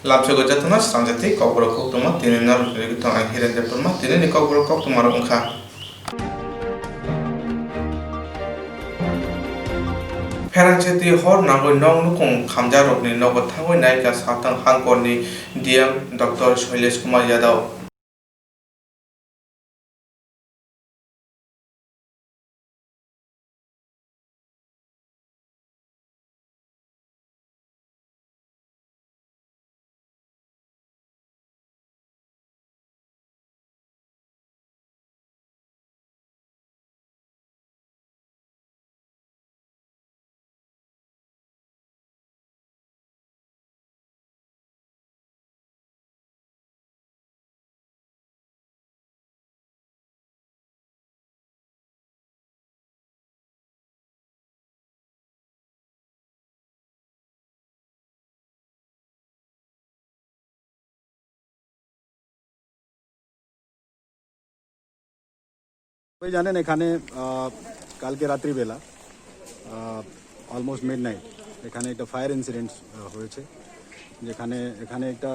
Lapsego jatuna Swrangchati Kokborok Koktwma tini nar tong ai hiren jatuma tini ni Kokborok Koktwma rok ongkha. Swrangchati hor nangoi nong nukung khamjarokni nogo thangoi naika satang hangkorni DM Dr. Shailesh Yadav. ওই জানেন এখানে কালকে রাত্রিবেলা almost midnight এখানে একটা fire incident হয়েছে, যেখানে এখানে একটা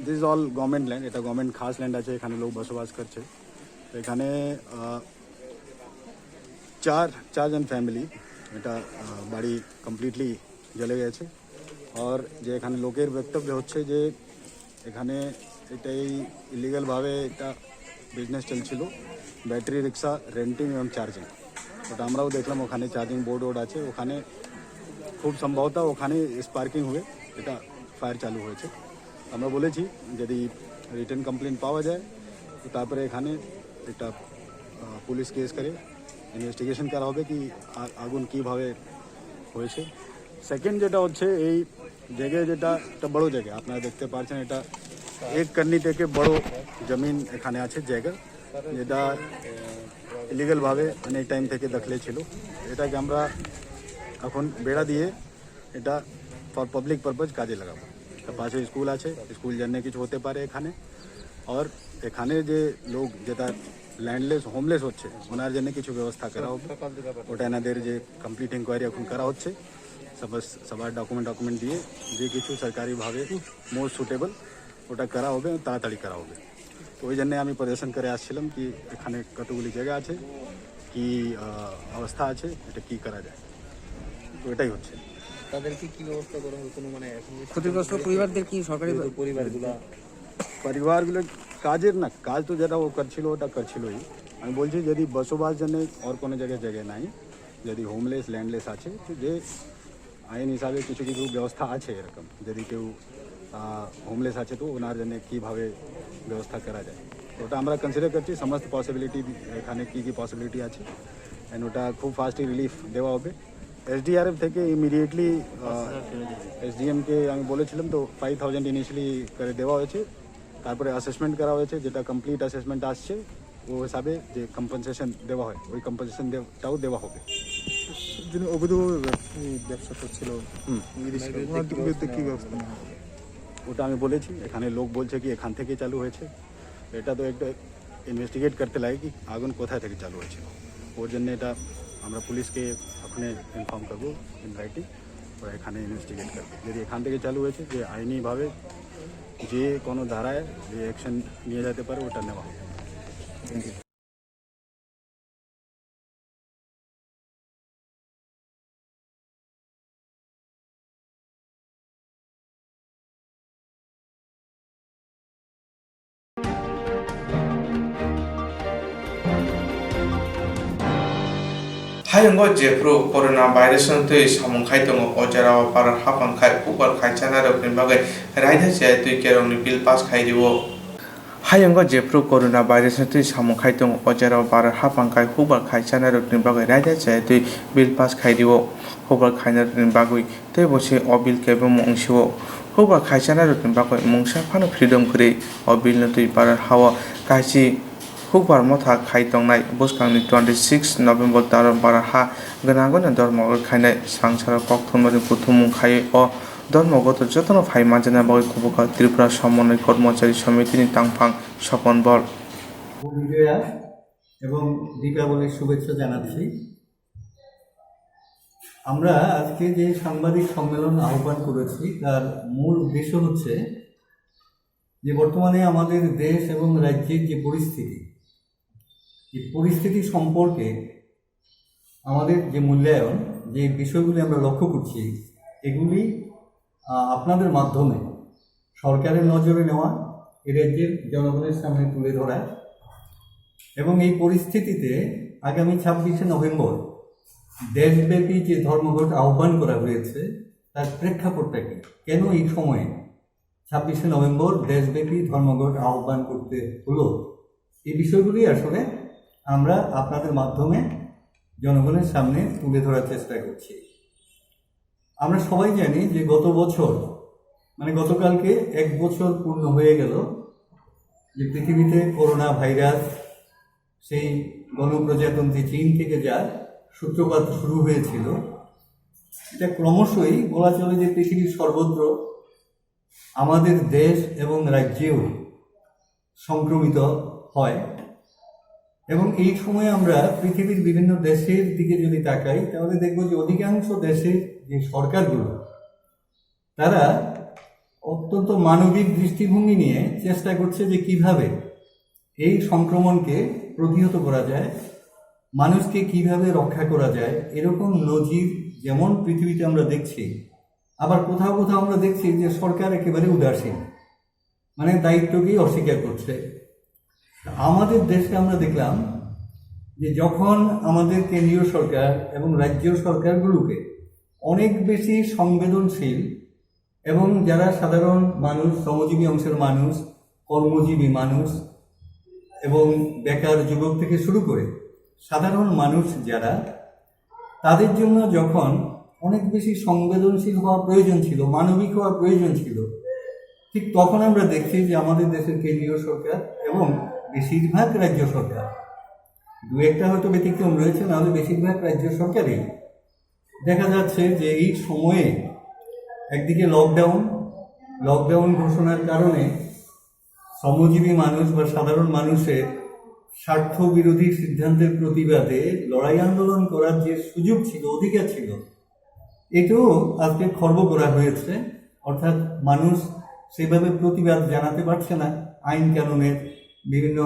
this is all government land, এটা গভর্নমেন্ট খাস ল্যান্ড আছে, এখানে লোক বসবাস করছে। তো এখানে চারজন ফ্যামিলি এটা বাড়ি কমপ্লিটলি জ্বলে গেছে। আর যে এখানে লোকের বক্তব্য হচ্ছে যে এখানে এটাই ইলিগালভাবে একটা বিজনেস চলছিল, ব্যাটারি রিক্সা রেন্টিং এবং চার্জিং। ওটা আমরাও দেখলাম, ওখানে চার্জিং বোর্ড আছে, ওখানে খুব সম্ভবত ওখানে স্পার্কিং হয়ে এটা ফায়ার চালু হয়েছে। আমরা বলেছি যদি রিটার্ন কমপ্লেন পাওয়া যায় তো তারপরে এখানে একটা পুলিশ কেস করে ইনভেস্টিগেশন করা হবে কি আগুন কীভাবে হয়েছে। সেকেন্ড যেটা হচ্ছে এই জায়গায়, যেটা একটা বড় জায়গা আপনারা দেখতে পাচ্ছেন, এটা 1 কান্নি থেকে বড় জমিন এখানে আছে জায়গা, যেটা ইলিগালভাবে অনেক টাইম থেকে দখলে ছিল। এটাকে আমরা এখন বেড়া দিয়ে এটা ফর পাবলিক পারপাস কাজে লাগাবো। তার পাশে স্কুল আছে, স্কুল জন্য কিছু হতে পারে এখানে। আর এখানে যে লোক যেটা ল্যান্ডলেস হোমলেস হচ্ছে ওনার জন্য কিছু ব্যবস্থা করা হবে। ওটা এনাদের যে কমপ্লিট ইনকোয়ারি এখন করা হচ্ছে, সবার ডকুমেন্ট দিয়ে যে কিছু সরকারিভাবে মোস্ট সুটেবল ওটা করা হবে, তাড়াতাড়ি করা হবে। তো ওই জন্যে আমি পরিদর্শন করে আসছিলাম কি এখানে কতগুলি জায়গা আছে, কি অবস্থা আছে, এটা কি করা যায়। তো এটাই হচ্ছে। তাদেরকে কি ব্যবস্থা করা হবে, কোনো মানে ক্ষতিগ্রস্ত পরিবারদের কি সরকারি পরিবারগুলো কাজের না, কাজ তো যেটা ও করছিল ওটা করছিলই। আমি বলছি যদি বসবাস জন্য আর কোনো জায়গায় নাই, যদি হোমলেস ল্যান্ডলেস আছে তো যে আইন হিসাবে কিছু কিছু ব্যবস্থা আছে এরকম, যদি কেউ হোমলেস আছে তো ওনার জন্য কীভাবে ব্যবস্থা করা যায় ওটা আমরা কনসিডার করছি। সমস্ত পসিবিলিটি এখানে কী কী পসিবিলিটি আছে অ্যান্ড ওটা খুব ফাস্টলি রিলিফ দেওয়া হবে। SDRF থেকে ইমিডিয়েটলি SDMকে আমি বলেছিলাম, তো 5000 ইনিশিয়ালি করে দেওয়া হয়েছে, তারপরে অ্যাসেসমেন্ট করা হয়েছে, যেটা কমপ্লিট অ্যাসেসমেন্ট আসছে ও হিসাবে যে কম্পেনসেশন দেওয়া হয় ওই কম্পেনসেশনটাও দেওয়া হবে। যিনি অবৈধ ব্যবসা করছিল কি ব্যবস্থা নেওয়া হবে? ওটা আমি বলেছি, এখানে লোক বলছে কি এখান থেকে চালু হয়েছে, এটা তো একটা ইনভেস্টিগেট করতে লাগে কি আগুন কোথায় থেকে চালু হয়েছে। ওর জন্য এটা আমরা পুলিশকে ওখানে ইনফর্ম করবো ইন রাইটিং, ওরা এখানে ইনভেস্টিগেট করবে। যদি এখান থেকে চালু হয়েছে যে আইনিভাবে যে কোনো ধারায় যে অ্যাকশন নিয়ে যেতে পারে ওটা নেওয়া হবে। Hayongo jepro corona virus tui samung khai tongo ojara par hapang khai upar khai chana rok ni bagai raida che tui kerong ni bill pass khai diwo. Hayongo jepro corona virus tui samung khai tongo ojara par hapang khai upar khai chana rok ni bagai raida che tui bill pass khai diwo. Upar khai na ni bagui tei bose obil kebo mongsiwo. Upar khai chana rok ni bagai mongsa phano freedom kri obil na tui par hawa kaisi Kokborok motha khai tongnai buskangni 26 November taron bara ha gwnangoni dormogo khainai sangsaro Koktwma ni buthumung khai o dormogoto jotono phai manjana bagui kubuka Tripura সমন্বয় কর্মচারী সমিতিনি tangphang Swapan বল বিজয়া এবং দীপাবলির শুভেচ্ছা জানাচ্ছি। আমরা আজকে যে সাংবাদিক সম্মেলন আহ্বান করেছি তার মূল উদ্দেশ্য হচ্ছে যে বর্তমানে আমাদের দেশ এবং রাজ্যের যে পরিস্থিতি, এই পরিস্থিতি সম্পর্কে আমাদের যে মূল্যায়ন, যে বিষয়গুলি আমরা লক্ষ্য করছি, এগুলি আপনাদের মাধ্যমে সরকারের নজরে নেওয়া, এই রাজ্যের জনগণের সামনে তুলে ধরা এবং এই পরিস্থিতিতে আগামী 26শে নভেম্বর দেশব্যাপী যে ধর্মঘট আহ্বান করা হয়েছে তার প্রেক্ষাপটটা কি, কেন এই সময়ে 26শে নভেম্বর দেশব্যাপী ধর্মঘট আহ্বান করতে হলো, এই বিষয়গুলি আসলে আমরা আপনাদের মাধ্যমে জনগণের সামনে তুলে ধরার চেষ্টা করছি। আমরা সবাই জানি যে গত বছর মানে গতকালকে 1 বছর পূর্ণ হয়ে গেল যে পৃথিবীতে করোনা ভাইরাস সেই গণপ্রজাতন্ত্রী চীন থেকে যা সূত্রপাত শুরু হয়েছিল, এটা ক্রমশই বলা চলে যে পৃথিবীর সর্বত্র আমাদের দেশ এবং রাজ্যেও সংক্রমিত হয়। এবং এই সময় আমরা পৃথিবীর বিভিন্ন দেশের দিকে যদি তাকাই তাহলে দেখব যে অধিকাংশ দেশের যে সরকারগুলো তারা অত্যন্ত মানবিক দৃষ্টিভঙ্গি নিয়ে চেষ্টা করছে যে কিভাবে এই সংক্রমণকে প্রতিহত করা যায়, মানুষকে কিভাবে রক্ষা করা যায়। এরকম নজির যেমন পৃথিবীতে আমরা দেখছি, আবার কোথাও কোথাও আমরা দেখছি যে সরকার একেবারে উদাসীন, মানে দায়িত্বকেই অস্বীকার করছে। আমাদের দেশকে আমরা দেখলাম যে যখন আমাদের কেন্দ্রীয় সরকার এবং রাজ্য সরকারগুলোকে অনেক বেশি সংবেদনশীল এবং যারা সাধারণ মানুষ, শ্রমজীবী অংশের মানুষ, কর্মজীবী মানুষ এবং বেকার যুবক থেকে শুরু করে সাধারণ মানুষ যারা, তাদের জন্য যখন অনেক বেশি সংবেদনশীল হওয়া প্রয়োজন ছিল, মানবিক হওয়া প্রয়োজন ছিল, ঠিক তখন আমরা দেখছি যে আমাদের দেশের কেন্দ্রীয় সরকার এবং বেশিরভাগ রাজ্য সরকার, দু একটা হয়তো ব্যতিক্রম রয়েছে, নাহলে বেশিরভাগ রাজ্য সরকারই দেখা যাচ্ছে যে এই সময়ে একদিকে লকডাউন ঘোষণার কারণে শ্রমজীবী মানুষ বা সাধারণ মানুষের স্বার্থ বিরোধী সিদ্ধান্তের প্রতিবাদে লড়াই আন্দোলন করার যে সুযোগ ছিল, অধিকার ছিল, এটাও আজকে খর্ব করা হয়েছে। অর্থাৎ মানুষ সেভাবে প্রতিবাদ জানাতে পারছে না, আইন কানুনের বিভিন্ন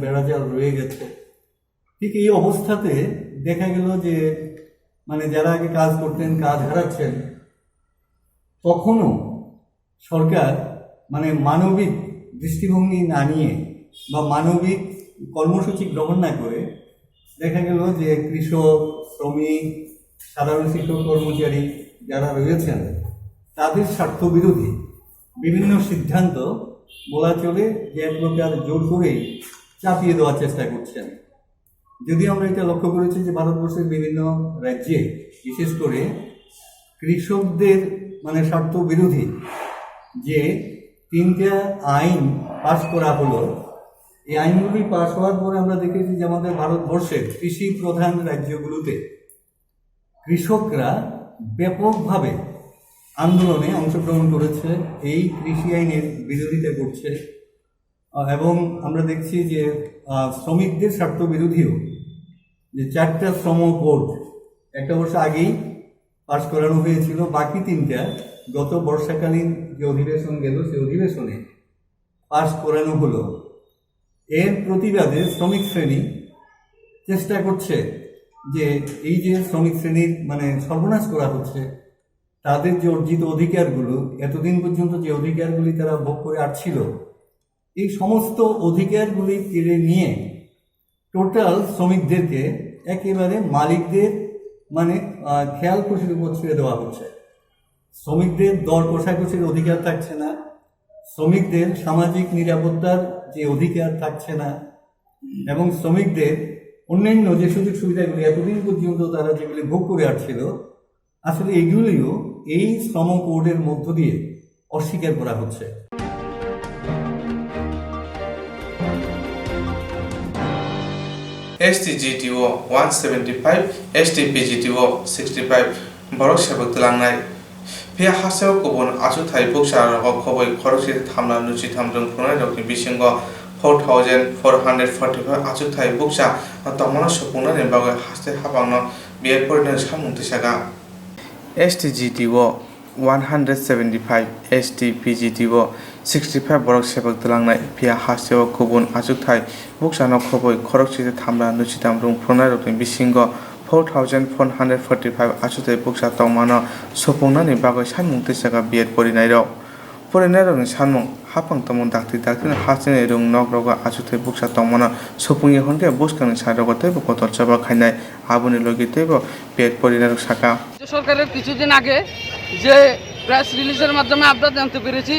বেড়াজাল রয়ে গেছে। ঠিক এই অবস্থাতে দেখা গেল যে যারা আগে কাজ করতেন, কাজ হারাচ্ছেন, তখনও সরকার মানবিক দৃষ্টিভঙ্গি না নিয়ে বা মানবিক কর্মসূচি গ্রহণ না করে দেখা গেল যে কৃষক, শ্রমিক, সাধারণ শিক্ষক কর্মচারী যারা রয়েছেন তাদের স্বার্থ বিরোধী বিভিন্ন সিদ্ধান্ত বলা চলে যে এক প্রকার জোর করেই চাপিয়ে দেওয়ার চেষ্টা করছেন। যদি আমরা এটা লক্ষ্য করেছি যে ভারতবর্ষের বিভিন্ন রাজ্যে বিশেষ করে কৃষকদের স্বার্থ বিরোধী যে 3টা আইন পাশ করা হলো, এই আইনগুলি পাশ হওয়ার পরে আমরা দেখেছি যে আমাদের ভারতবর্ষের কৃষি প্রধান রাজ্যগুলোতে কৃষকরা ব্যাপকভাবে আন্দোলনে অংশগ্রহণ করেছে, এই কৃষি আইনের বিরোধিতা করছে। এবং আমরা দেখছি যে শ্রমিকদের স্বার্থ বিরোধীও যে 4টা শ্রম কোড 1 বর্ষ আগেই পাশ করানো হয়েছিল, বাকি 3টা গত বর্ষাকালীন যে অধিবেশন গেল সেই অধিবেশনে পাশ করানো হলো। এর প্রতিবাদে শ্রমিক শ্রেণী চেষ্টা করছে যে এই যে শ্রমিক শ্রেণীর সর্বনাশ করা হচ্ছে, তাদের যে অর্জিত অধিকারগুলো, এতদিন পর্যন্ত যে অধিকারগুলি তারা ভোগ করে আসছিল, এই সমস্ত অধিকারগুলি কেড়ে নিয়ে টোটাল শ্রমিকদেরকে একেবারে মালিকদের খেয়াল খুশির উপর ছেড়ে দেওয়া হচ্ছে। শ্রমিকদের দর কষাকষির অধিকার থাকছে না, শ্রমিকদের সামাজিক নিরাপত্তার যে অধিকার থাকছে না, এবং শ্রমিকদের অন্যান্য যে সুযোগ সুবিধাগুলি এতদিন পর্যন্ত তারা যেগুলি ভোগ করে আসছিল, আসলে এগুলিও এই শ্রম কোডের মধ্য দিয়ে অস্বীকার করা হচ্ছে। STGTO 175, STPGTO 65 borok sabak tlangnai pia haseo kubon asu thai buksa rok khoboi khorosi thamna nuchi thamjong phunai rokni bisingo 4445 asu thai buksa tomona sopuna ni bagai haste habangno biye porina samung tisaga STGTO 175 ST PGT o 65 borok sebak talangnai pia haseo kubun ajuthai buksano khoboi khorokchite thamra nuchitam rung phronai rokni bisingo 4445 ajuthai buksa tongmano sopungnani bagoi sanmung tisaga biet porinai rok porinai rokni sanmung hapang tamung dakti na hasene rung nok roga ajuthai buksa tongmano sopungi honke buskang sarogo tebo kotol chaba khainai abuni logi tebo biet porinai rok saka সরকারের কিছুদিন আগে যে press রিলিজের মাধ্যমে আমরা জানতে পেরেছি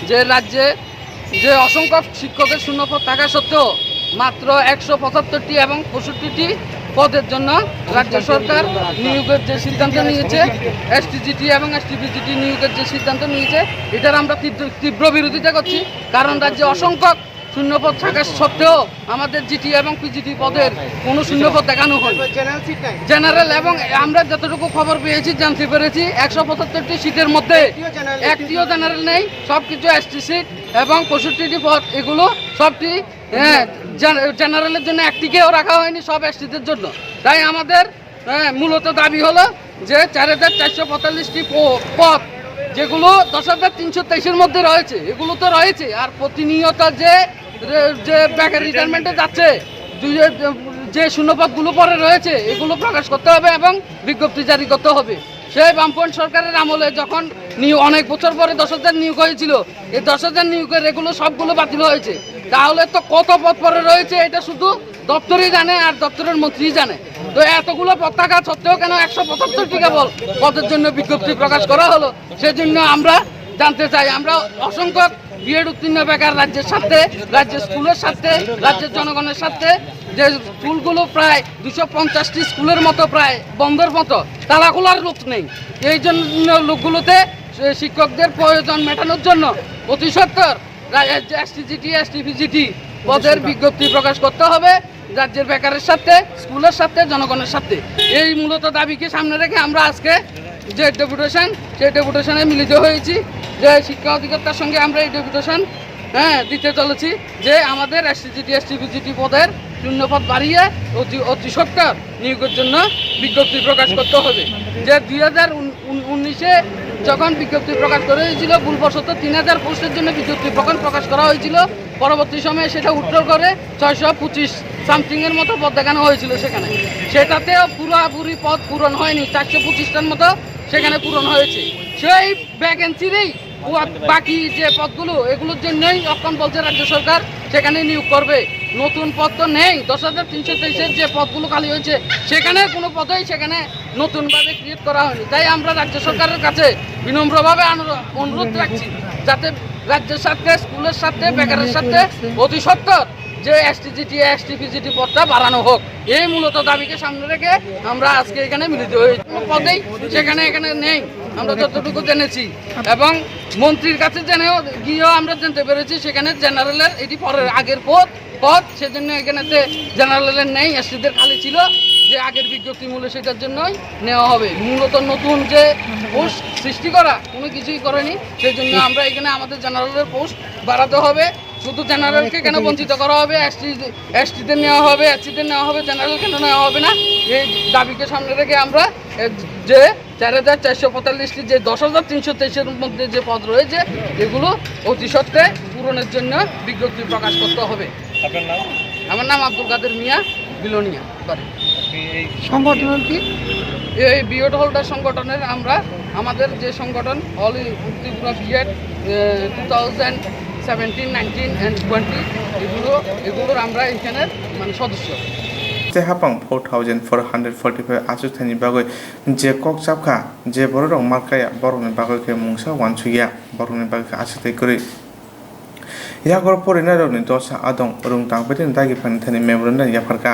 যে রাজ্যে যে অসংখ্য শিক্ষকের শূন্যপদ থাকা সত্ত্বেও মাত্র 175টি এবং 65টি পদের জন্য রাজ্য সরকার নিয়োগের যে সিদ্ধান্ত নিয়েছে এসটিজিটি এবং এসটিপিজিটি নিয়োগের যে সিদ্ধান্ত নিয়েছে এটার আমরা তীব্র বিরোধিতা করছি। কারণ রাজ্যে অসংখ্য শূন্যপদ থাকা সত্ত্বেও আমাদের জিটি এবং পিজিটি পদের কোনো শূন্যপদ দেখানো হয় জেনারেল, এবং আমরা যতটুকু খবর পেয়েছি জানতে পেরেছি 175টি সিটের মধ্যে একটিও জেনারেল নেই, সব কিছু এসটি সিট এবং 65টি পদ এগুলো সবটি জেনারেলের জন্য একটিকেও রাখা হয়নি, সব এসটিদের জন্য। তাই আমাদের মূলত দাবি হলো যে 4445টি পদ যেগুলো 10,323-এর মধ্যে রয়েছে এগুলো তো রয়েছে, আর প্রতিনিয়ত যে ব্যাকের রিটায়ারমেন্টে যাচ্ছে যে শূন্যপদগুলো পরে রয়েছে এগুলো প্রকাশ করতে হবে এবং বিজ্ঞপ্তি জারি করতে হবে। সেই বামপন্থী সরকারের আমলে যখন অনেক বছর পরে 10,000 নিয়োগ হয়েছিল, এই 10,000 নিয়োগের এগুলো সবগুলো বাতিল হয়েছে। তাহলে তো কত পদ পরে রয়েছে এটা শুধু দপ্তরই জানে আর দপ্তরের মন্ত্রী জানে। তো এতগুলো পদ থাকা সত্ত্বেও কেন 175টি কেবল পদের জন্য বিজ্ঞপ্তি প্রকাশ করা হলো, সেজন্য আমরা জানতে চাই। আমরা অসংখ্য বিএড উত্তীর্ণ বেকার রাজ্যের সাথে, রাজ্যের স্কুলের সাথে, রাজ্যের জনগণের সাথে, যে স্কুলগুলো প্রায় 250টি স্কুলের মতো প্রায় বন্ধের মতো, তালা খোলার লোক নেই। এই জন্য লোকগুলোতে শিক্ষকদের প্রয়োজন মেটানোর জন্য অতি সত্বর এসটিজিটি এসটিপিজিটি পদের বিজ্ঞপ্তি প্রকাশ করতে হবে রাজ্যের বেকারের সাথে, স্কুলের সাথে, জনগণের সাথে। এই মূলত দাবিকে সামনে রেখে আমরা আজকে যে ডেপুটেশন সেই ডেপুটেশনে মিলিত হয়েছি, যে শিক্ষা অধিকর্তার সঙ্গে আমরা এই ডেপুটেশন দিতে চলেছি যে আমাদের এসটিজিটি এসটিপিজিটি পদের শূন্যপদ বাড়িয়ে অতি সত্বর নিয়োগের জন্য বিজ্ঞপ্তি প্রকাশ করতে হবে। যে 2019-এ যখন বিজ্ঞপ্তি প্রকাশ করা হয়েছিল ভুলবশত 3000 পোস্টের জন্য বিজ্ঞপ্তি প্রকাশ করা হয়েছিল, পরবর্তী সময়ে সেটা উত্তর করে 625 সামথিংয়ের মতো পদ দেখানো হয়েছিল। সেটাতেও পুরোপুরি পদ পূরণ হয়নি, 425টার মতো সেখানে পূরণ হয়েছে। সেই ভ্যাকেন্সিরই বাকি যে পদগুলো এগুলোর জন্যই এখন বলছে রাজ্য সরকার সেখানে নিয়োগ করবে। নতুন পদ তো নেই, 10,323-এর যে পদগুলো খালি হয়েছে সেখানে কোনো পদই সেখানে নতুনভাবে ক্রিয়েট করা হয়নি। তাই আমরা রাজ্য সরকারের কাছে বিনম্রভাবে অনুরোধ রাখছি যাতে রাজ্যের সাথে, স্কুলের সাথে, বেকারের সাথে অতি সত্বর যে এসটিজিটি এসটিপিজিটি পদটা বাড়ানো হোক। এই মূলত দাবিকে সামনে রেখে আমরা আজকে এখানে মিলিত হয়েছি। পদেই এখানে নেই আমরা যতটুকু জেনেছি, এবং মন্ত্রীর কাছে জেনেও গিয়েও আমরা জানতে পেরেছি সেখানে জেনারেলের এটি পরের আগের পদ, সেজন্য এখানেতে জেনারেলের নেই, এসটিদের খালি ছিল, যে আগের বিজ্ঞপ্তি মূল্য সেটার জন্যই নেওয়া হবে। মূলত নতুন যে পোস্ট সৃষ্টি করা কোনো কিছুই করেনি, সেই জন্য আমরা এখানে আমাদের জেনারেলের পোস্ট বাড়াতে হবে। শুধু জেনারেলকে কেন বঞ্চিত করা হবে, এসটিদের নেওয়া হবে, এসসিদের নেওয়া হবে, জেনারেল কেন নেওয়া হবে না, এই দাবিকে সামনে রেখে আমরা যে 4445টি যে 10,323-এর মধ্যে যে পদ রয়েছে এগুলো অতি সত্ত্বে পূরণের জন্য বিজ্ঞপ্তি প্রকাশ করতে হবে। আমার নাম আব্দুল কাদের মিয়া, বিলোনিয়া বাড়ি। সংগঠনের কি এই বিএড হোল্ডার সংগঠনের আমরা আমাদের যে সংগঠন অল ত্রিপুরা বিএড 2017, 19 and 20 এগুলোর আমরা এখানের সদস্য। Hapang 4445 ajuthani bagoi je kok chapkha je borok markaya borokni bagoi ke mungsa wanchuya borokni bagoi ke ajuthai kori yagor porinai rokni dosa adong rung tangpeten dagi panithani memorandum yafarka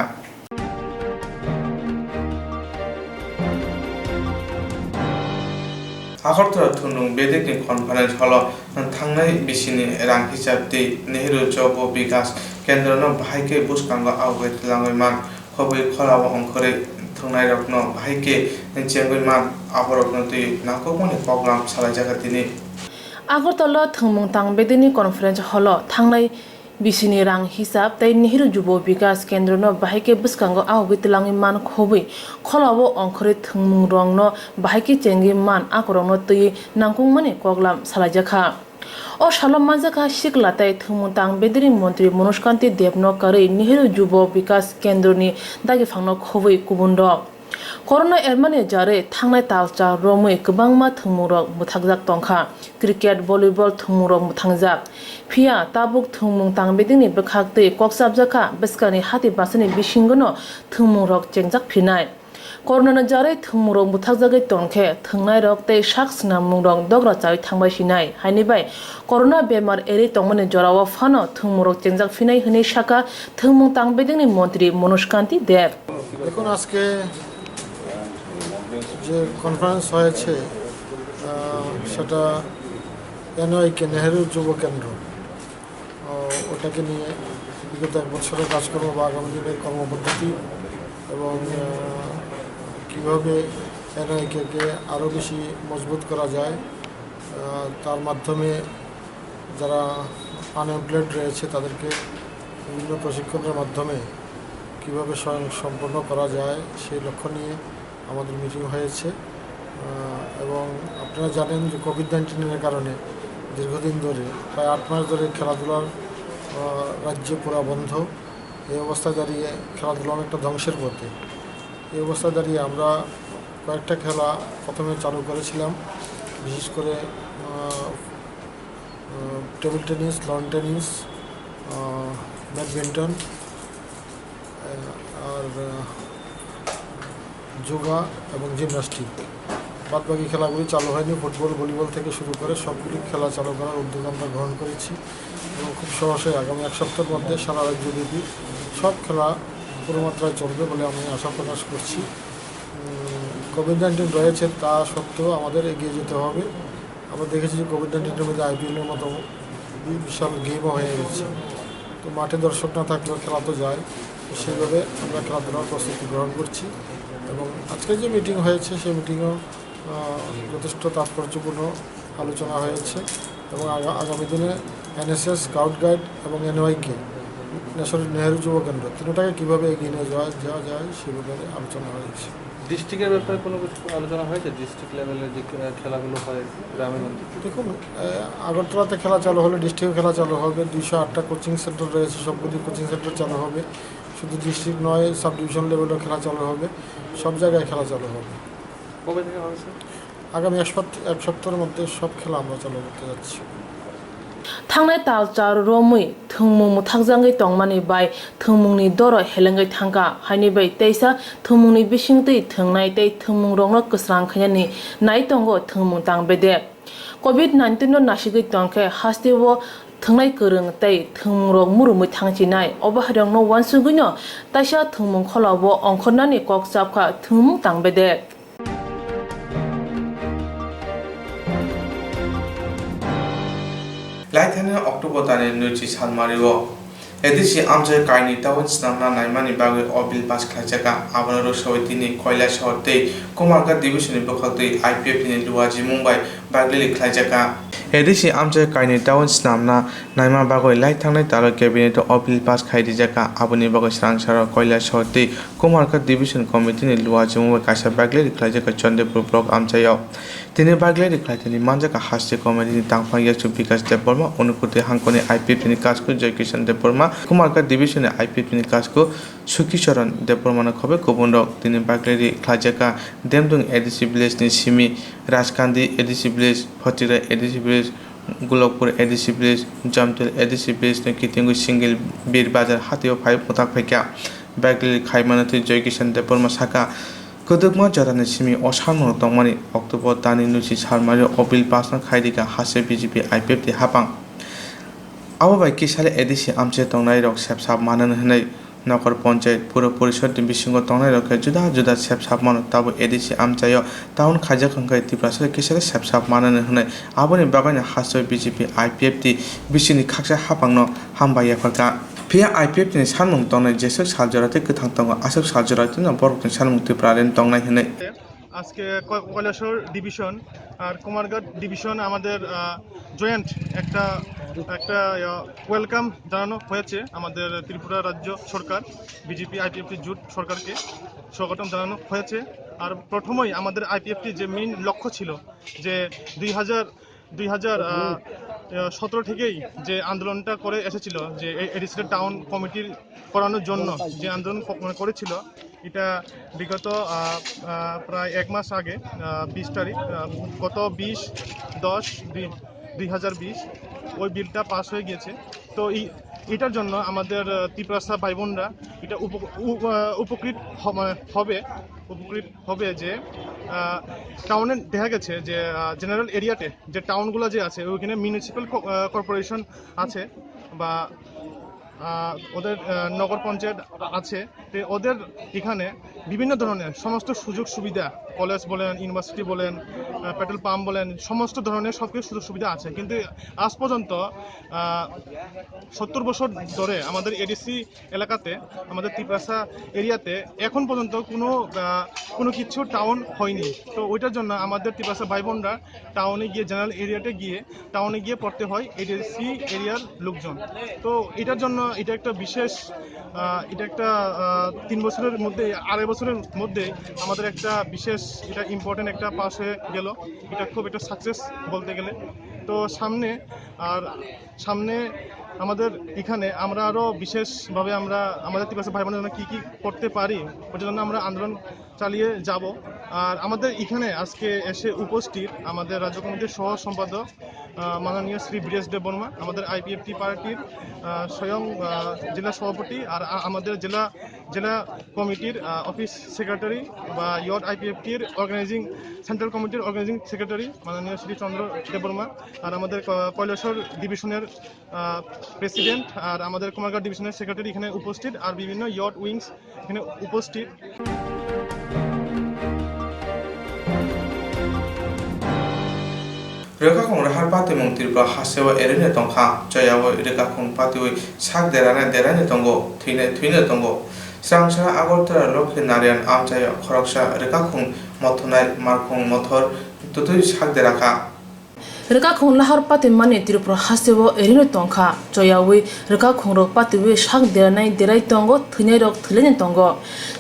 Agartala thunung bedekni conference holo thangnai bisini rang hisabti Nehru Jobo Bikas Kendra bhaike buskango awgai tlangoi man khoboi kholawa ongkhore thungnai rokno bhaike chengoi man aborokno tui nakokmani program salai jaga tini Agartala thungmung tang bedeni conference holo thangnai बिसिनि रां हिसाब तै नेहरू जुब विकास केन्द्र न बाहायके बसकांगो आवगै तलांगि मान खोबै खलाबो अंखरे थंमुं रं न बाहायके चेंगि मान आकरं न तै नांकुं माने कगलाम सालाजाखा ओ शालम माजाखा शिकलाताय थंमुतां बेदरि मन्त्रि मनोजकान्ति देबन करै नेहरू जुब विकास केन्द्रनि दागि फांनो खोबै कुबुन्द करona एरमाने जारे थांनाय तालचा रोमै गोबांमा थंमुरक मुथागजाक तंखा क्रिकेट भलिबल थंमुरक मुथांजाक फिया ताबुक थंमुं तांबेदिनि बखागतै कक्साबजाखा बेसकानि हाति बासनि बिसिंगनो थंमुरक चेंजाक फिनाय करona जारे थंमुरक मुथागजागै तंखे थंनाय रक तै शाक्स नामुंरक दग्रा चाय थांबाय सिनाय हायनिबाय करona बेमार एरि तंमने जरावा फानो थंमुरक चेंजाक फिनाय हनै शाखा थंमुं तांबेदिनि मन्त्रि मनोजकान्ति देब দেখুন আজকে যে কনফারেন্স হয়েছে সেটা এনওআইকে নেহেরু যুব কেন্দ্র ওটাকে নিয়ে বিগত এক বছরের কাজকর্ম বা আগামী দিনের কর্মপদ্ধতি এবং কীভাবে এনওআইকে আরও বেশি মজবুত করা যায় তার মাধ্যমে যারা আনএমপ্লয়েড রয়েছে তাদেরকে বিভিন্ন প্রশিক্ষণের মাধ্যমে কীভাবে সম্পন্ন করা যায় সেই লক্ষ্য নিয়ে আমাদের মিটিং হয়েছে এবং আপনারা জানেন যে কোভিড-19 কারণে দীর্ঘদিন ধরে প্রায় 8 মাস ধরে খেলাধুলার রাজ্যে পুরা বন্ধ। এই অবস্থায় দাঁড়িয়ে খেলাধুলা অনেকটা ধ্বংসের পথে। এই অবস্থায় দাঁড়িয়ে আমরা কয়েকটা খেলা প্রথমে চালু করেছিলাম, বিশেষ করে table tennis, lawn tennis, badminton আর যোগা এবং জিমন্যাস্টিক। বাদবাকি খেলাগুলি চালু হয়নি। ফুটবল, ভলিবল থেকে শুরু করে সবগুলি খেলা চালু করার উদ্যোগ আমরা গ্রহণ করেছি এবং খুব সহজেই আগামী এক সপ্তাহের মধ্যে সারা রাজ্যব্যাপী সব খেলা পুরো মাত্রায় চলবে বলে আমি আশা প্রকাশ করছি। কোভিড-19 রয়েছে, তা সত্ত্বেও আমাদের এগিয়ে যেতে হবে। আমরা দেখেছি যে কোভিড-19-এর মধ্যে আইপিএলের মতো বিশাল গেমও হয়ে গেছে। তো মাঠে দর্শক না থাকলেও খেলা তো যায়, সেইভাবে আমরা খেলাধুলার প্রস্তুতি গ্রহণ করছি এবং আজকে যে মিটিং হয়েছে সেই মিটিংও যথেষ্ট তাৎপর্যপূর্ণ আলোচনা হয়েছে এবং আগামী দিনে এনএসএস, স্কাউট গাইড এবং এনওআইকে নেহেরু যুব কেন্দ্র তিনটাকে কীভাবে এগিয়ে নিয়ে যাওয়া যায় সে ব্যাপারে আলোচনা হয়েছে। ডিস্ট্রিক্টের ব্যাপারে কোনো কিছু আলোচনা হয়েছে? ডিস্ট্রিক্ট লেভেলের যে খেলাগুলো হয় গ্রামের মধ্যে? দেখুন, আগরতলাতে খেলা চালু হলে ডিস্ট্রিক্টে খেলা চালু হবে। 208টা কোচিং সেন্টার রয়েছে, সবগুলি কোচিং সেন্টার চালু হবে। শুধু ডিস্ট্রিক্ট নয়, সাব ডিভিশন লেভেলেও খেলা চালু হবে। সব জায়গায় খেলা চালু হবে। কবে থেকে হবে স্যার? আগামী এক সপ্তাহের মধ্যে সব খেলা আমরা চালু করতে যাচ্ছি। थांनाय तालचार रोमै थंमुं मुथागजांगै तंमानि बाय थंमुंनि दर हेलेंगै थांगा हायनि बाय तैसा थंमुंनि बिसिंतै थंनाय तै थंमुं रंनो कसरां खैनानि नाय तंगो थंमुं तांबेदे कोभिड-19 नो नासिगै तंखे हास्तेवो थंनाय गोरों तै थंमुं रं मुरुमै थांचिनाय अबाहारं नो वानसुगैनो ताइसा थंमुं खलावो अंखरनानि ककसाबखा थंमुं तांबेदे लाइथाने अक्टोबर दानि नैथि सानमारियाव एदिसि आमजे काइनि टाउन स्नामना नायमानि बागै अबिल पास खायजागा आबानो सवैतिनि कयला शहरतै कुमारघाट डिभिजननि बखागतै आईपीएफ नि लुवाजि मुंबाइ बागलिलि खायजागा एदिसि आमजे काइनि टाउन स्नामना नायमा बागै लाइथांनाय ताल केबिनेट अबिल पास खायजागा आबुनि बागै स्रांसार कयला शहरतै कुमारघाट डिभिजन कमिटिनि लुवाजि मुंबाइ कासा बागलिलि खायजागा चंद्रपुर ब्लक आमजायाव তিনি বাগলারি খাইতেনি মানজাকা হাসতে কমিটিনি তাংফাং ইয়াসু বিকাশ দেববর্মা অনুকুতি হাংকনি আইপিএফনি কাজকু জয়কিষণ দেববর্মা কুমারঘাট ডিভিশনে আইপিএফনি কাজকু সুকিচরণ দেববর্মানো খবে গুবুনরক তিনি বাগলারি খাইজাকা দেমদুং এডিসি ভিলেজনি সিমি Rajkandi ADC village Fatira ADC village Golakpur ADC village Jamtel ADC village কিতিঙ্গু সিঙ্গেল বীর বাজার হাতিও ফাইভ মোতাক ফাইকা বাগলারি খাইমানতি জয়কিষণ দেববর্মা শাখা Koktwma jatani simi osarmo tongmani October tani nusi sarmari obil pasna khaidika hase BJP IPF ti hapang abo bai kisale edisi amche tongnai rok sepsap manan hnai নগর পঞ্চায়েত পুর পরিষদ বিশৃঙ্গ তংনাই রক্ষে জুদা জুদা সেপসাপ মান তাবো ADC আমচায় town খাইজা খঙ্কাই Tripura কিসারে সেপসাপ মানানো হনাই আবনি বাগানে হাসয় বিজেপি আইপিএফ টি বিশিনি খাকসা হাপাংনো হামবাইয়া ফাকা फिया IPF नि सानमुं तंनाय जेसक सालजराते गोथां तंगो आसक सालजराते न बरकनि सानमुं ত্রিপুরারেন तंनाय हनै আজকে কৈলাসহর ডিভিশন আর কুমারঘাট ডিভিশন আমাদের জয়েন্ট একটা একটা ওয়েলকাম জানানো হয়েছে আমাদের ত্রিপুরা রাজ্য সরকার বিজেপি আইপিএফটি জোট সরকারকে স্বাগতম জানানো হয়েছে। আর প্রথমেই আমাদের আইপিএফটি যে মেইন লক্ষ্য ছিল যে 2017 থেকেই যে আন্দোলনটা করে এসেছিল যে এডিসি টাউন কমিটির করানোর জন্য যে আন্দোলন করেছিল, এটা বিগত প্রায় 1 মাস আগে 20 তারিখ গত 20/10/2020 ওই বিলটা পাস হয়ে গিয়েছে। তো এটার জন্য আমাদের ত্রিপুরা ভাই বোনরা এটা উপকৃত হবে যে টাউনে দেখা গেছে যে জেনারেল এরিয়াতে যে টাউনগুলো যে আছে ওইখানে মিউনিসিপ্যাল কর্পোরেশন আছে বা ওদের নগর পঞ্চায়েত আছে, তো ওদের এখানে বিভিন্ন ধরনের সমস্ত সুযোগ সুবিধা, কলেজ বলেন, ইউনিভার্সিটি বলেন, পেট্রোল পাম্প বলেন, সমস্ত ধরনের সব কিছু সুযোগ সুবিধা আছে। কিন্তু আজ পর্যন্ত 70 বছর ধরে আমাদের এডিসি এলাকাতে, আমাদের ত্রিপুরা এরিয়াতে এখন পর্যন্ত কোনো কিছু টাউন হয়নি। তো ওইটার জন্য আমাদের ত্রিপুরা ভাই বোনরা টাউনে গিয়ে, জেনারেল এরিয়াতে গিয়ে টাউনে গিয়ে পড়তে হয় এডিসি এরিয়ার লোকজন। তো এটার জন্য এটা একটা বিশেষ, এটা একটা 3 বছরের মধ্যে, 2.5 বছরের মধ্যে আমাদের একটা বিশেষ, এটা ইম্পর্টেন্ট একটা পাস হয়ে গেল। এটা খুব একটা সাকসেস বলতে গেলে। তো সামনে আমাদের এখানে আমরা আরও বিশেষভাবে আমরা আমাদের ত্রিপুরা ভাই বোনের জন্য কী করতে পারি, ওটার জন্য আমরা আন্দোলন চালিয়ে যাব। আর আমাদের এখানে আজকে এসে উপস্থিত আমাদের রাজ্য কমিটির সহ সম্পাদক মাননীয় শ্রী বীরেশ দেব বর্মা, আমাদের আইপিএফটি পার্টির স্বয়ং জেলা সভাপতি, আর আমাদের জেলা কমিটির অফিস সেক্রেটারি বা ইয়ট আইপিএফটির সেন্ট্রাল কমিটির অর্গানাইজিং সেক্রেটারি মাননীয় শ্রী চন্দ্র দেববর্মা, আর আমাদের কৈলাসহর ডিভিশনের প্রেসিডেন্ট, আর আমাদের কুমারঘাট ডিভিশনের সেক্রেটারি এখানে উপস্থিত, আর বিভিন্ন ইয়ট উইংস এখানে উপস্থিত। রেখাখং রাহার পাতি মং ত্রিপুরা হাসেও এরেনে তংখা জয়াও রেখাখং পাতিওই সাক দেরানে তঙ্গো থুইনে তঙ্গো স্রাংসা আগরতলা লক্ষ্মী নারায়ণ আমচায় খরকসা রেখাখং মথনাই মারখং মথর তুতুই সাক দেরাখা রেখাখং লাহার পাতি মানে ত্রিপুরা হাসেও এরেনে তংখা জয়াওই রেখাখং রক পাতিওই সাক দেরাই তঙ্গো থুইনে রক থুলেনে তঙ্গো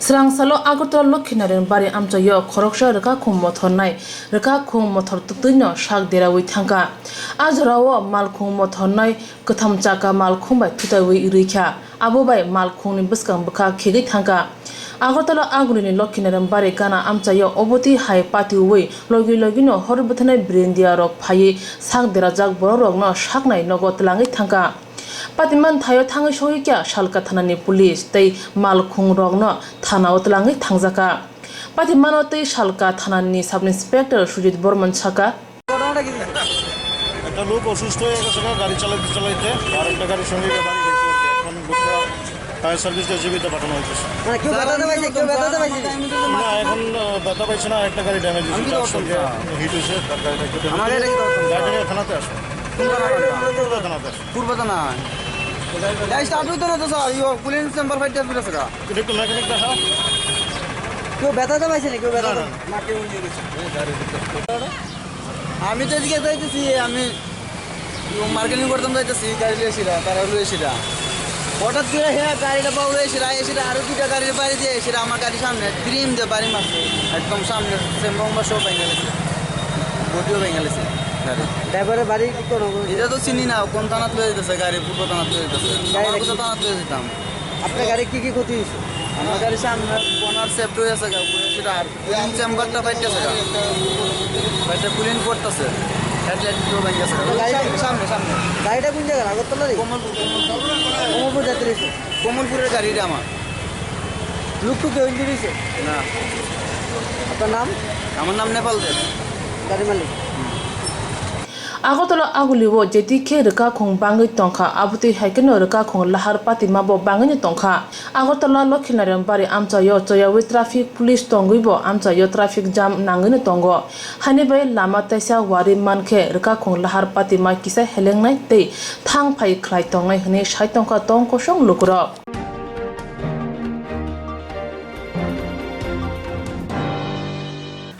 স্রাংসালো আগরতলা লক্ষ্মী নারায়ণ বাড়ি আমচায় খরকসা রেখাখং মথরনাই রেখাখং মথর তুতুইনো সাক দেরাওই থাঙ্কা আজরাও মালখং মথরনাই কথাম চাকা মালখং বাই থুতাওই ইরैखा আবোবাই মালখংনি বসকাং বখা খেগै থাঙ্কা আগরতলা আগুলিনি লক্ষ্মী নারায়ণ বাড়ি গানা আমচায় অবতি হাই পাতিওই লগিনো হরবথনাই ব্রেন্দিয়া রক ফায়ে সাক দেরা জাক বড় রকনো সাকনাই নগদ লাङै থাঙ্কা পাতিমান থাयो थाङै सहिक्या सालका थानानि पुलिस तै मालखुं रगनो थानाव लाङै थांजाका पातिमानो तै सालका थानानि साब इन्सपेक्टर सुजित बर्मन साका একটা লোক অসুস্থ হয়ে গেছে গাড়ি চালাইতে আর একটা গাড়ির সঙ্গে গাড়ি গেছে, এখন ফায়ার সার্ভিস জীবিত পাঠানো হয়েছে। না এখন ব্যথা পাইছে না, একটা গাড়ি ড্যামেজ হয়েছে, হিট হয়েছে, তার গাড়িটা একটু গাড়িটা থানাতে আসে, থানাতে আসে পূর্ব থানা একটু মেকানিক দেখা। কেউ ব্যথাটা পাইছে না, কেউ ব্যথা আমি তো এদিকে যাইতেছি, আমি মার্কেটিং করতাম যাইতেছি, গাড়ি লিয়েছিলাম, তারা লুয়েছিলাম, হঠাৎ করে হ্যাঁ গাড়িটা পাওয়া এসেছিলাম আরো 2টা গাড়ির বাইরে দিয়ে এসেছিল, আমার গাড়ির সামনে ক্রিম দিয়ে বাড়ি মারছে একদম সামনে, সেম্বম্বা সব ভেঙে গেছে, বটিও ভেঙে গেছে গাড়ি। ড্রাইভারের বাড়ি কি করো? এটা তো চিনি না, কোন থানাত লয়ে যেতেছে গাড়ি, পূর্ব থানাত লয়ে যেতেছে, থানাত লয়ে যেতাম। আপনার গাড়ি কি ক্ষতি হয়েছে? আমার গাড়ির সামনে বোনার সেফট হয়ে আছে, সেটা আর কুলিং চেম্বারটা পাইতেছে, বাইরে কুলিং করতেছে, হেডলাইট ভেঙে গেছে সামনে। গাড়িটা কোন জায়গায়? আগরতলা কমলপুর যাত্রী, কমলপুরের গাড়িটা আমার। লুকটু কেউ ইঞ্জুরি হয়েছে না? আপনার নাম? আমার নাম নেপাল দেব, গাড়ি মালিক। আগরতলা আগুলিও যেদিকে রেখাখং বাङै তংখা আবুতি হাইকেনো রেখাখং লাহার পাতি মাবো বাङैनो তংখা আগরতলা লক্ষ্মী নারায়ণ বাড়ি আমচাयो जयावै ट्राफिक पुलिस तंगैबो আমচাयो ट्राफिक जाम नाङैनो तंग हानिबाय लामा ताइसा वारि मानखे रेखाखं लाहार पाति मा किसा हेलेंनाय तै थां फाइ ख्लाय तंनाय हने साइ तंखा तंग कसं लुकुर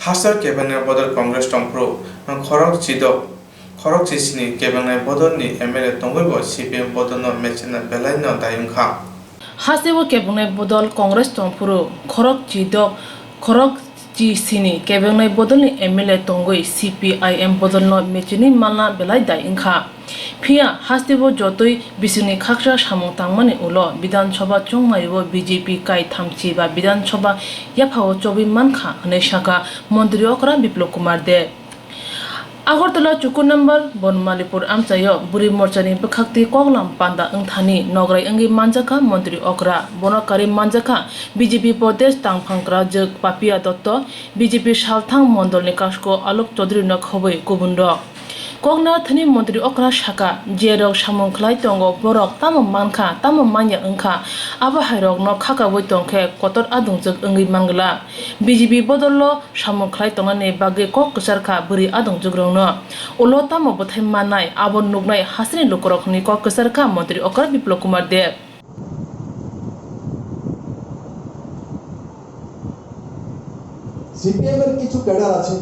हासार केबिनेट बदल कांग्रेस टंप्रो खरक चिदक খরক চিসনি কেবেংনাই বদলনি এমএলএ তঙ্গইব সিপিএম বদলন মেচিনা বেলাইন দায়ুংখা হাসিবো কেবংনাই বদল কংগ্রেস তংপুরু খরক জি সিনি কেবেংনাই বদলনি এমএলএ তঙ্গই সিপিআইএম বদলন মেচিনি মালনা বেলাই দায়ুংখা ফিয়া হাসিবো যতই বিসিনি খাকসা সামং তাংমানি উলো বিধানসভা চংমাইবো বিজেপি কাই থামচি বা বিধানসভা ইয়াফাও চবি মানখা হনে শাখা মন্ত্রী অকরা বিপ্লব কুমার দে আগরতলা চুকু নম্বর বনমালীপুর আমচাयो बुरी मोर्चानि बखाक्ति कोगलाम पांदा अंगथानि नगराय अंगि मानजाखा मंत्री अकरा बनकारि मानजाखा बीजेपी प्रदेश तांफांग्रा जग पापिया दत्त बीजेपी सालथां मंडलनि काशको आलोक चौधरी न खबै गुबुन रक कगना थनि मंत्री अकरा शाखा जेरक सामुंखलाय तंगो बरक ताम मानखा ताम मान्या अंखा आबाहायरक न खाकावै तंखे कतर आदुंजक अंगि मांगला बीजेपी बदललो सामुंखलाय तंगनि बागे कक कसारखा बुरी आदुंजक रंनो उलो ताम बथाय मानाय आबन नुगनाय हासनि लोकरखनि कक कसारखा मंत्री अकरा बिप्लव कुमार देव সিপিএম এর কিছু ক্যাডার আছে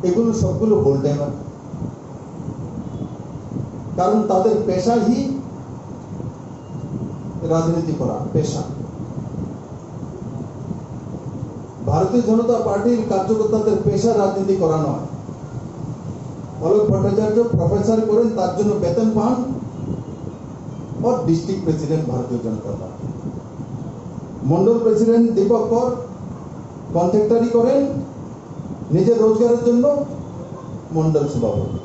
এগুলো সবগুলো বলতে না কারণ তাদের পেশাই রাজনীতি করা পেশা ভারতীয় জনতা পার্টির কার্যকর্তাদের পেশা রাজনীতি করা নয় অলোক ভট্টাচার্য প্রফেসর করেন তার জন্য বেতন পান ও ডিস্ট্রিক্ট প্রেসিডেন্ট ভারতীয় জনতা পার্টি মন্ডল প্রেসিডেন্ট দীপক কর কন্ট্রাক্টরি করেন নিজের রোজগারের জন্য মন্ডল সভাপতি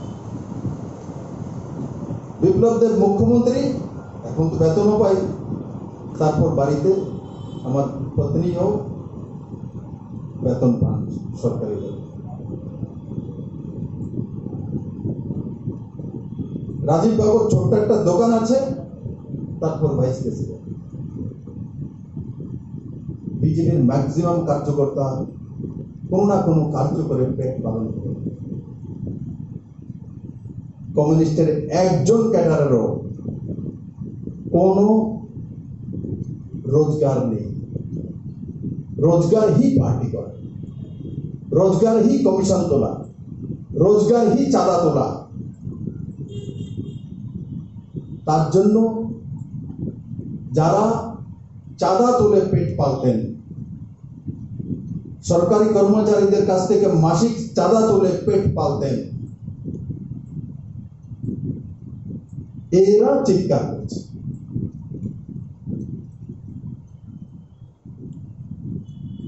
বিপ্লব দেব মুখ্যমন্ত্রী এখন তো বেতনও পাই তারপর বাড়িতে আমার পত্নীও বেতন পান সরকারি রাজীব বাবুর ছোট্ট একটা দোকান আছে তারপর ভাইস প্রেসিডেন্ট বিজেপির ম্যাক্সিমাম কার্যকর্তা কোনো না কোনো কার্য করে পেট পালন করে কমিউনিস্টের একজন ক্যাডারেরও কোনো রোজগার নেই রোজগার হি পার্টি করে রোজগার হি কমিশন তোলা রোজগার হি চাঁদা তোলা তার জন্য যারা চাঁদা তুলে পেট পালতেন সরকারি কর্মচারীদের কাছ থেকে মাসিক চাঁদা তুলে পেট পালতেন এরা চিৎকার করছে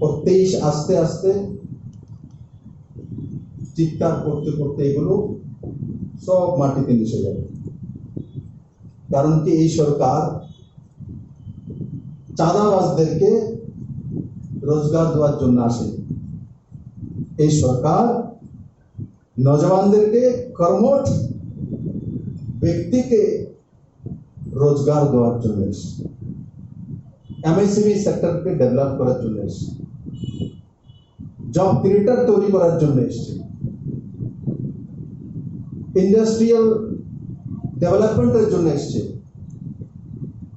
ও 23 আস্তে আস্তে চিৎকার করতে করতে এগুলো সব মাটিতে মিশে যাবে কারণ কি এই সরকার চাঁদাবাজদেরকে রোজগার দেওয়ার জন্য আসে এই সরকার নজওয়ানদেরকে কর্মঠ ব্যক্তিকে রোজগার দেওয়ার জন্য এসে এমএসএমই সেক্টরকে ডেভেলপ করার জন্য এসে জব ক্রিয়েটর তৈরি করার জন্য এসছে ইন্ডাস্ট্রিয়াল ডেভেলপমেন্টের জন্য এসছে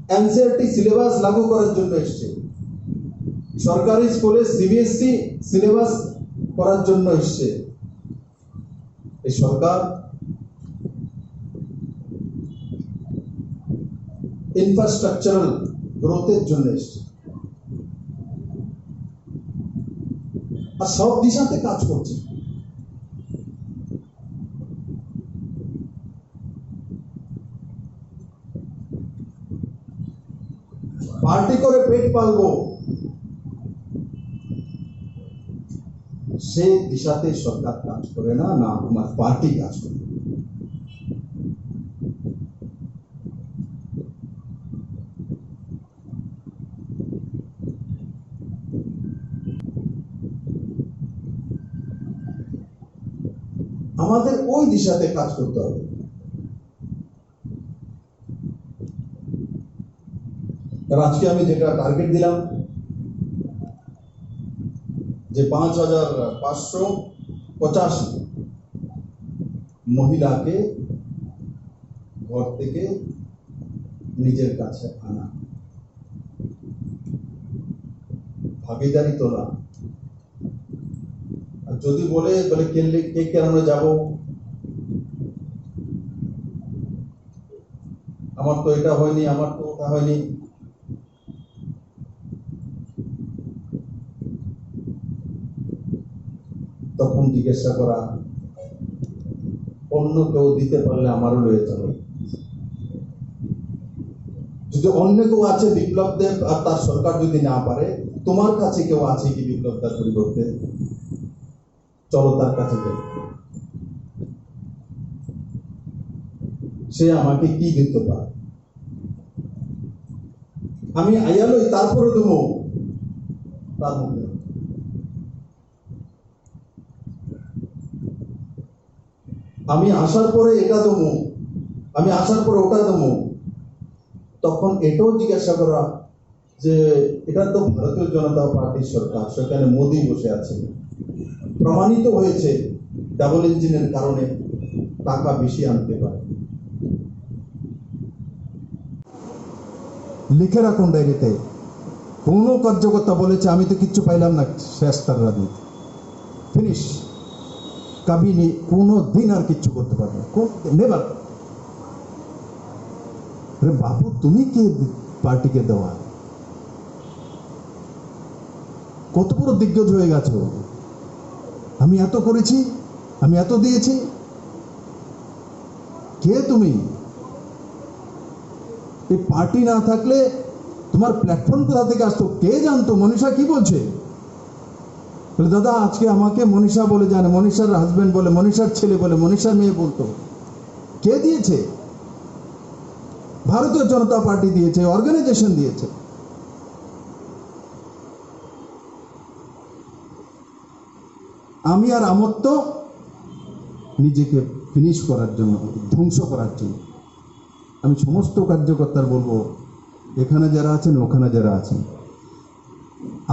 এনসিআরটি সিলেবাস লাগু করার জন্য এসছে সরকারি স্কুলে সিবিএসই সিলেবাস করার জন্য এসছে এই সরকার ইনফ্রাস্ট্রাকচারাল গ্রোথের জন্য এসছে আর সব দিশাতে কাজ করছে পার্টি করে পেট পালবো সে দিশাতে সরকার কাজ করে না না আমার পার্টি কাজ করে আমাদের ওই দিশাতে কাজ করতে হবে আজকে আমি যেটা টার্গেট দিলাম যে 5550 মহিলাকে ঘর থেকে নিজের কাছে আনা ভাগিদারি তোলা যদি বলে কে কেরানো যাব, আমার তো এটা হয়নি, আমার তো ওটা হয়নি, তখন জিজ্ঞাসা করা অন্য কেউ দিতে পারলে আমারও লয়ে চলো। যদি অন্য কেউ আছে বিপ্লব দেব আর তার সরকার যদি না পারে, তোমার কাছে কেউ আছে কি বিপ্লব তার পরিবর্তে? চলো তার কাছে যাই, সে আমাকে কি দিতে পারে। আমি আইয়ালই তারপরে দেবো তার মুখে। আমি আসার পরে এটা দেবো, আমি আসার পরে ওটা দেবো, তখন এটাও জিজ্ঞাসা করা যে এটা তো ভারতীয় জনতা পার্টির সরকার, সেখানে মোদি বসে আছে, প্রমাণিত হয়েছে ডাবল ইঞ্জিনের কারণে টাকা বেশি আনতে পারে। লিখে রাখুন ডায়েরিতে, কোনো কার্যকর্তা বলেছে আমি তো কিচ্ছু পাইলাম না, শেষ তার রাজনীতি, ফিনিশ, কবি নেই, কোনো দিন আর কিচ্ছু করতে পারবে না, নেভার। বাবু তুমি কি পার্টিকে দেওয়া, কত বড় দিগ্গজ হয়ে গেছো, আমি এত করেছি, আমি এত দিয়েছি, কে তুমি? এই পার্টি না থাকলে তোমার প্ল্যাটফর্ম কোথা থেকে আসতো কে জানতো? মনীষা কি বলছে, বলে দাদা আজকে আমাকে মনীষা বলে জানে, মনীষার হাজবেন্ড বলে, মনীষার ছেলে বলে, মনীষার মেয়ে বলতো। কে দিয়েছে? ভারতীয় জনতা পার্টি দিয়েছে, অর্গানাইজেশন দিয়েছে। আমি আর আমত্ত নিজেকে ফিনিশ করার জন্য, ধ্বংস করার জন্য। আমি সমস্ত কার্যকর্তার বলবো, এখানে যারা আছেন ওখানে যারা আছেন,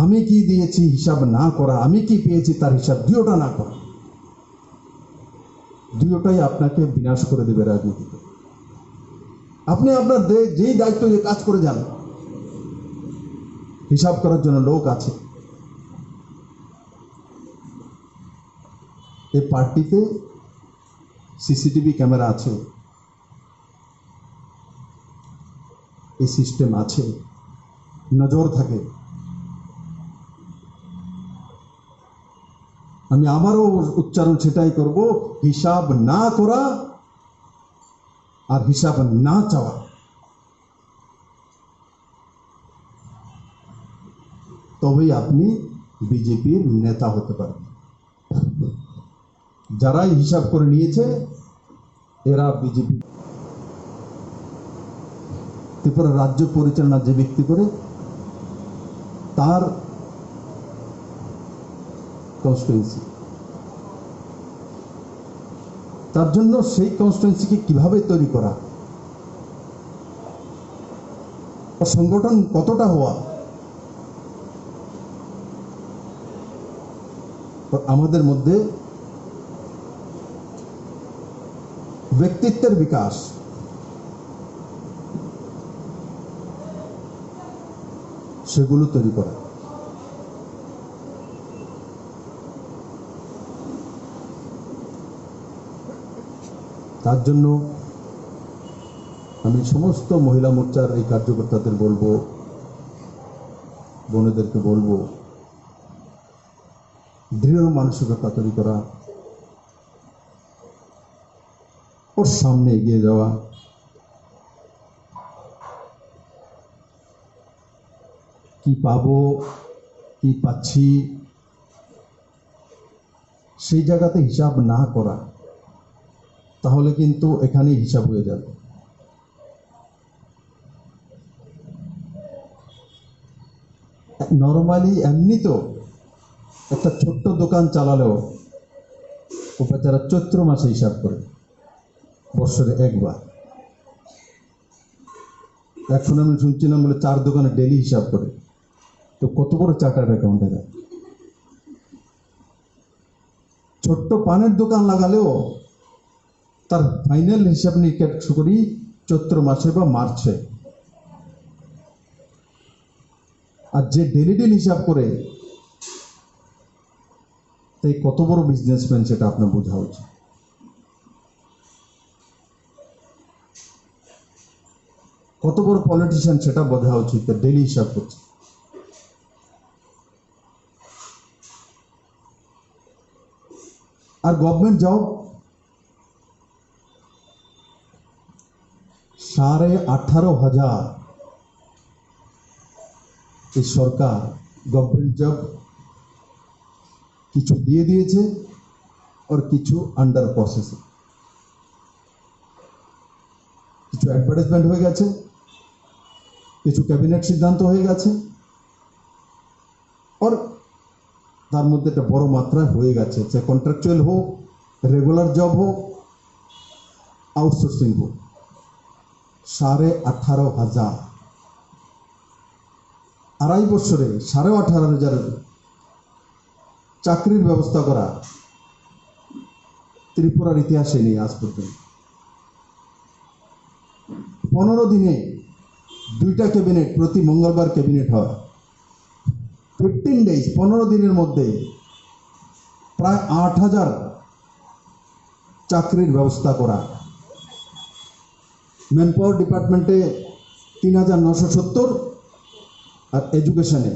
আমি কি দিয়েছি হিসাব না করা, আমি কি পেয়েছি তার হিসাব দুটোটা না করা, দুটোটাই আপনাকে বিনাশ করে দেবে রাজনীতিতে। আপনি আপনার যেই দায়িত্ব যে কাজ করে যান, হিসাব করার জন্য লোক আছে। এই পার্টিতে সিসিটিভি ক্যামেরা আছে, এই সিস্টেম আছে, নজর থাকে। আমি আবারও উচ্চারণ সেটাই করব, হিসাব না করা আর হিসাব না চাওয়া, তবেই আপনি বিজেপির নেতা হতে পারবেন। যারাই হিসাব করে নিয়েছে এরা বিজেপি। ত্রিপুরা রাজ্য পরিচালনা যে ব্যক্তি করে, তার কনস্টিটুয়েন্সি, তার জন্য সেই কনস্টিটুয়েন্সিকে কিভাবে তৈরি করা, সংগঠন কতটা হওয়া, আমাদের মধ্যে ব্যক্তিত্বের বিকাশ, সেগুলো তৈরি করা। তার জন্য আমি সমস্ত মহিলা মোর্চার এই কার্যকর্তাদের বলবো, বোনেদেরকে বলবো, দৃঢ় মানসিকতা তৈরি করা, ওর সামনে এগিয়ে যাওয়া, কি পাবো কি পাচ্ছি সেই জায়গাতে হিসাব না করা, তাহলে কিন্তু এখানেই হিসাব হয়ে যাবে। নরমালি এমনি তো একটা ছোট্ট দোকান চালালেও ও বেচারা চৈত্র মাসে হিসাব করে, বছরে একবার। এখন আমি শুনছিলাম বলে 4 দোকানে ডেলি হিসাব করে, তো কত বড় চার্টার্ড অ্যাকাউন্টে। ছোট্ট পানের দোকান লাগালেও তার ফাইনাল হিসাব নিকাশ করি চৈত্র মাসে বা মার্চে। আর যে ডেলি হিসাব করে তাই কত বড় বিজনেসম্যান সেটা আপনার বোঝা উচিত। কত বড় পলিটিশিয়ান সেটা বোঝা উচিত, ডেলি হিসাব করছে। আর গভর্নমেন্ট জব 18,500 এই সরকার গভর্নমেন্ট জব কিছু দিয়ে দিয়েছে আর কিছু আন্ডার প্রসেসিং। কিছু অ্যাডভার্টাইজমেন্ট হয়ে গেছে, কিছু ক্যাবিনেট সিদ্ধান্ত হয়ে গেছে, আর তার মধ্যে একটা বড় মাত্রায় হয়ে গেছে, সে কন্ট্রাকচুয়াল হোক, রেগুলার জব হোক, আউটসোর্সিং হোক। 18,500 আড়াই বছরে 18,500 চাকরির ব্যবস্থা করা ত্রিপুরার ইতিহাসে নেই আজ পর্যন্ত। 15 দিনে 2টা ক্যাবিনেট, প্রতি মঙ্গলবার ক্যাবিনেট হয়। 15 ডেজ, 15 দিনের মধ্যে প্রায় 8,000 চাকরির ব্যবস্থা করা। ম্যান পাওয়ার ডিপার্টমেন্টে 3,970 আর এডুকেশনে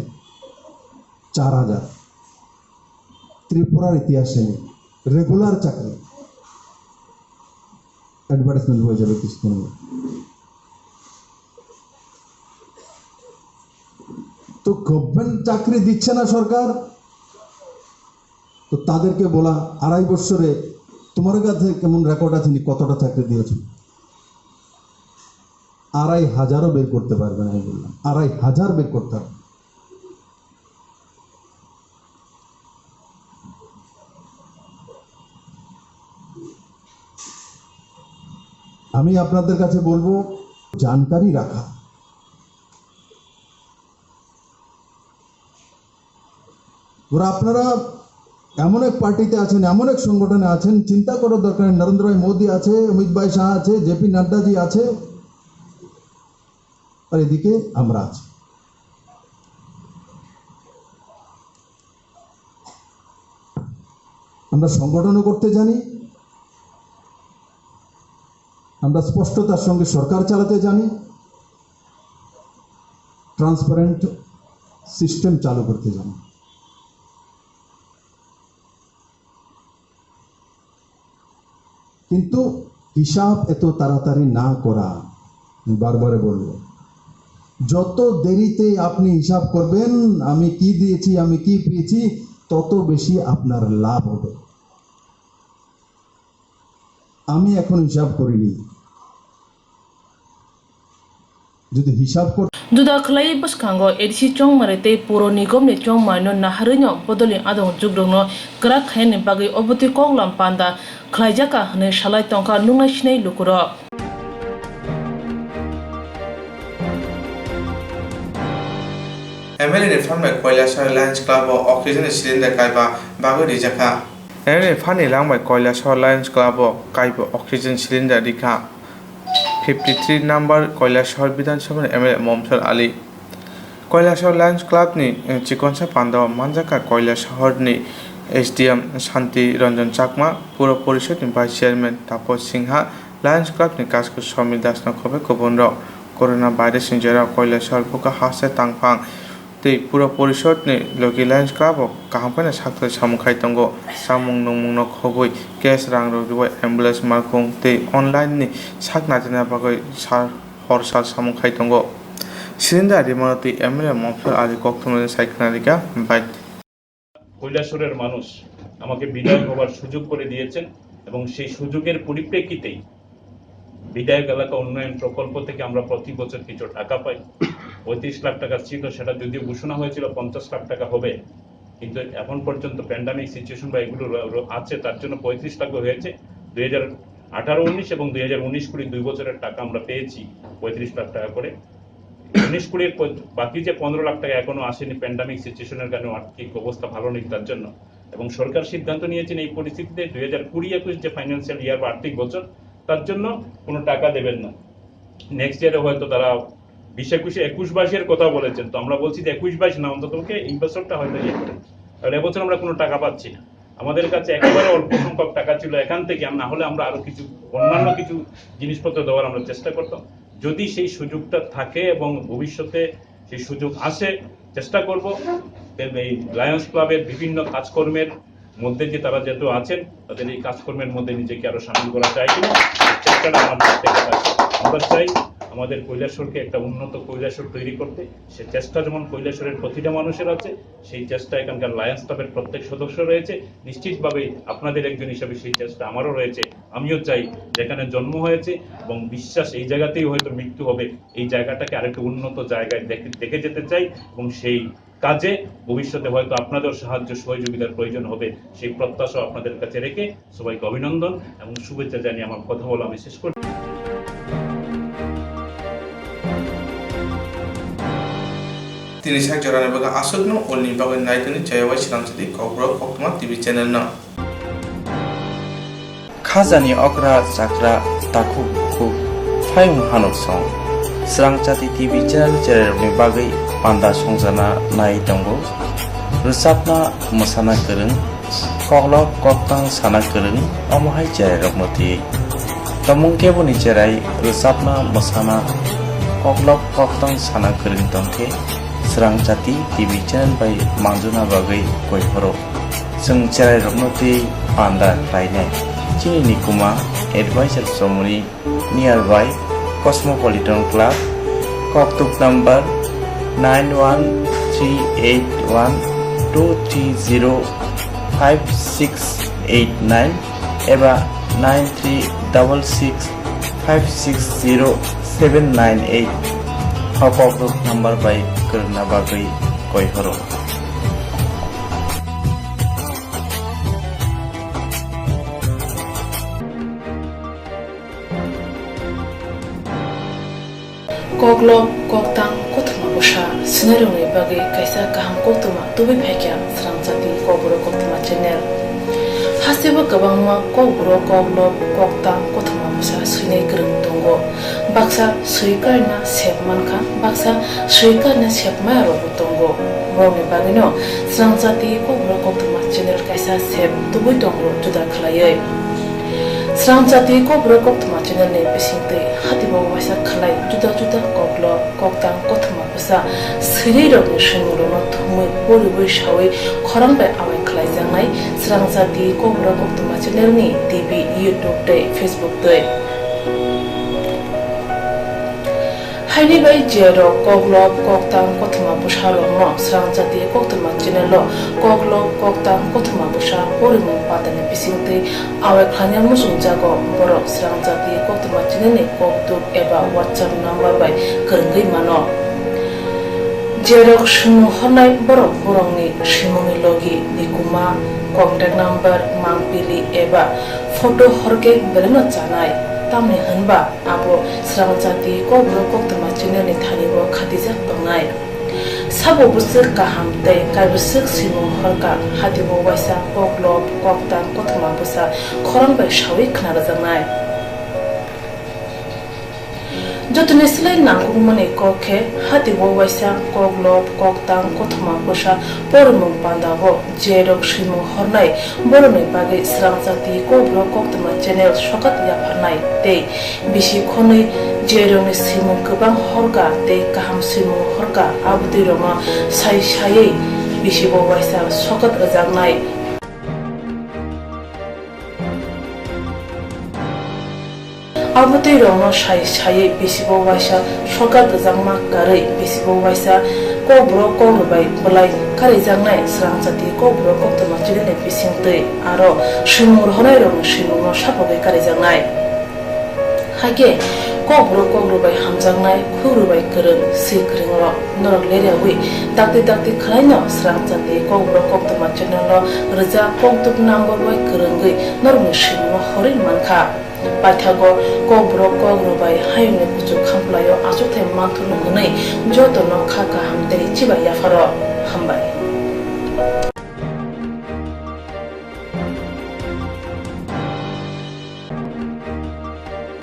4,000। ত্রিপুরার ইতিহাসে নেই। রেগুলার চাকরি, অ্যাডভার্টাইজমেন্ট হয়ে যাবে কিছুদিন। তো গভর্নমেন্ট চাকরি দিচ্ছে না সরকার, তো তাদেরকে বলা আড়াই বছরে তোমার কাছে কেমন রেকর্ড আছে, কতটা চাকরি দিয়েছ? 2,500 বের করতে পারবে না। আমি বললাম 2,500 বের করতে হবে। আমি আপনাদের কাছে বলবো জানকারি রাখা। ওরা আপনারা এমন এক পার্টিতে আছেন, এমন এক সংগঠনে আছেন, চিন্তা করার দরকার। নরেন্দ্র ভাই মোদী আছে, অমিত ভাই শাহ আছে, জেপি নাড্ডাজি আছে, আর এদিকে আমরা আছি। আমরা সংগঠনও করতে জানি, আমরা স্পষ্টতার সঙ্গে সরকার চালাতে জানি, ট্রান্সপারেন্ট সিস্টেম চালু করতে জানি। কিন্তু হিসাব এত তাড়াতাড়ি না করা, বারবারে বলবো, যত দেরিতে আপনি হিসাব করবেন আমি কি দিয়েছি, আমি কি পেয়েছি, তত বেশি আপনার লাভ হবে। আমি এখন হিসাব করিনি, যদি হিসাব কর Duda khlai baskango edisi chong marete puro nigom ni chong maino naharinyo bodoli adong jugrongno krak khain ni bagi oboti konglam panda khlaijaka hne shalai tongka nungai shnei lukuro MLA ni family Koilashar Lions Club o oxygen cylinder kaiba bago rijaka. MLA fani langbai Koilashar Lions Club o kaiba oxygen cylinder dikha. 53 number Koilashar Bidhansabha MLA Momsar Ali. Koilashar Lions Club ni Chikonsa Panda Manjaka Koilashar ni SDM Shanti Ranjan Chakma Puro Porishod ni Vice Chairman Tapos Singha Lions Club ni Kasku Somil Dasna Khobe Kobonro Corona virus ni jara Koilashar Buka Hase Tangphang tei Puro Porishod ni Logi Lions Club o kahampana sakta samukhai tongo samung nungmung no khoboi cash rang roi ambulance markung tei online ni sakna jana bagoi sar hor sar samukhai tongo Silinda Rimanoti MLA Momsar Ali Koktwma Saiknarika Bait কৈলাসরের মানুষ আমাকে বিধায়ক হওয়ার সুযোগ করে দিয়েছেন এবং সেই সুযোগের পরিপ্রেক্ষিতেই বিধায়ক এলাকা উন্নয়ন প্রকল্প থেকে আমরা প্রতি বছর কিছু টাকা পাই। 35 লাখ টাকা ছিল, সেটা যদিও ঘোষণা হয়েছিল 50 লাখ টাকা হবে, কিন্তু এখন পর্যন্ত প্যান্ডামিক সিচুয়েশন বা এগুলো আছে, তার জন্য 35 লাখ হয়েছে। 2018-19 এবং 2019-20 দুই বছরের টাকা আমরা পেয়েছি 35 লাখ টাকা করে। 19-20 বাকি যে 15 লাখ টাকা এখনো আসেনি, প্যান্ডামিক সিচুয়েশনের কারণে আর্থিক অবস্থা ভালো নেই তার জন্য। এবং সরকার সিদ্ধান্ত নিয়েছেন এই পরিস্থিতিতে 2020-21 যে ফাইন্যান্সিয়াল ইয়ার বা আর্থিক বছর, তার জন্য কোনো টাকা দেবেন না। নেক্সট ইয়ারে হয়তো তারা 20-21-22 কথা বলেছেন, তো আমরা বলছি যে 21-22 না, অন্তত এই বছরটা হয়তো ইয়ে করে, কারণ এবছর আমরা কোনো টাকা পাচ্ছি না। আমাদের কাছে একেবারে অল্প সংখ্যক টাকা ছিল, এখান থেকে না হলে আমরা আরো কিছু অন্যান্য কিছু জিনিসপত্র দেওয়ার আমরা চেষ্টা করতাম। যদি সেই সুযোগটা থাকে এবং ভবিষ্যতে সেই সুযোগ আসে, চেষ্টা করব এই লায়ন্স ক্লাবের বিভিন্ন কাজকর্মের মধ্যে যে তারা যেহেতু আছেন তাদের এই কাজকর্মের মধ্যে নিজেকে আরো সামিল করা যায় কিনা চেষ্টাটা আমার প্রত্যেকের আছে। আমরা চাই আমাদের কৈলাসহরকে একটা উন্নত কৈলাসহর তৈরি করতে। সে চেষ্টা যেমন কৈলাসহরের প্রতিটা মানুষের আছে, সেই চেষ্টা এখানকার লায়ন্স ক্লাবের প্রত্যেক সদস্য রয়েছে। নিশ্চিতভাবে আপনাদের একজন হিসাবে সেই চেষ্টা আমারও রয়েছে। আমিও চাই যেখানে জন্ম হয়েছে এবং বিশ্বাস এই জায়গাতেই হয়তো মৃত্যু হবে, এই জায়গাটাকে আরেকটু উন্নত জায়গায় দেখে যেতে চাই এবং সেই কাজে ভবিষ্যতে হয়তো আপনাদের সাহায্য সহযোগিতার প্রয়োজন হবে, সেই প্রত্যাশা আপনাদের কাছে রেখে সবাইকে অভিনন্দন এবং শুভেচ্ছা জানিয়ে আমার কথা বলা আমি শেষ করি। Tini sak jorana baga asuk no olni baga naituni jayawai Swrangchati Kokborok Koktwma TV channel no. Khajani okra chakra takuk khuk phayung hanok song Swrangchati TV channel ni bagai panda songjana nai tongo rusapna masana kereng koklok koktang sana kereng omohai jarai rokmoti tamung keboni jarai rusapna masana koklok koktang sana kereng tongke Swrangchati TV channel by manjuna bagai Kokborok sung jarai rokmoti panda klainai chini nikuma advisor somoni nearby Cosmopolitan Club Koktwma number 91382305689 eba 9366560798 Kokborok number by Kerna bagai Kokborok. Koklok koktang Koktwma busha sinarungi bagai kaisa kaham Koktwma tubi phekya Swrangchati Kokborok Koktwma channel hasiba kabangma Kokborok koklok koktang Koktwma busha sinai kereng tongo baksa suikarna sepmanka baksa suikarna sepmaro tongo roni bagino Swrangchati Kokborok Koktwma channel kaisa sep tubi tongo juda khlaye Swrangchati Kokborok Koktwma channel ne bisingte hatibo wasa khlai juda juda koklok koktang Koktwma busa sirei rokni shingurno thumui boribai shawi khorangbai awai khlai jangai Swrangchati Kokborok Koktwma channel ni TV YouTube te Facebook te haini bai jero koklok koktang Koktwma busha rokno Swrangchati Koktwma channel lo koklok koktang Koktwma busha porimung patane bisingte awai khlanya musung jago borok Swrangchati Koktwma channel ni Koktwma eba WhatsApp number bai kerenggai mano jerok shunu honai borok borongni shimoni logi nikuma contact number mangpili eba photo horke beleno chanai tamni hanba abo Swrangchati Kokborok Koktwma channel ni thanibo khatijak tongnai sabo busuk kaham tei kaibusuk simung horka hatibo waisa koklok koktang Koktwma busa khorangbai shawi khnarajanai jotone slai nangkukmani kokhe hatibo waisa koklok koktang Koktwma busa pormung pandabo jerok simung hornai boroni bagai Swrangchati Kokborok Koktwma channel sokat yaphanai tei bisi khonui jeroni simung kubang horka tei kaham simung horka abdi roma sai sai bisi bo waisa sokat ajangnai abdi roma sai sai bisi bo waisa sokat ajangma karai bisi bo waisa Kokborok Kokborbai bulai kari jangnai Swrangchati Kokborok Koktwma channel bisingte aro shimur honai rong shimur sapogai kari jangnai hage Kokborok Kokborbai hamjangnai khurubai kereng si kerengro norok leriawi dakti dakti khlaino Swrangchati Kokborok Koktwma channel lo reja Koktwma number bai kerengai norok shimur horin mankha Paithago Kokborok Kokborbai hayune kuchu khamplayo achothe manthunu hnei jotono khaka hamtei chibai yafaro hambai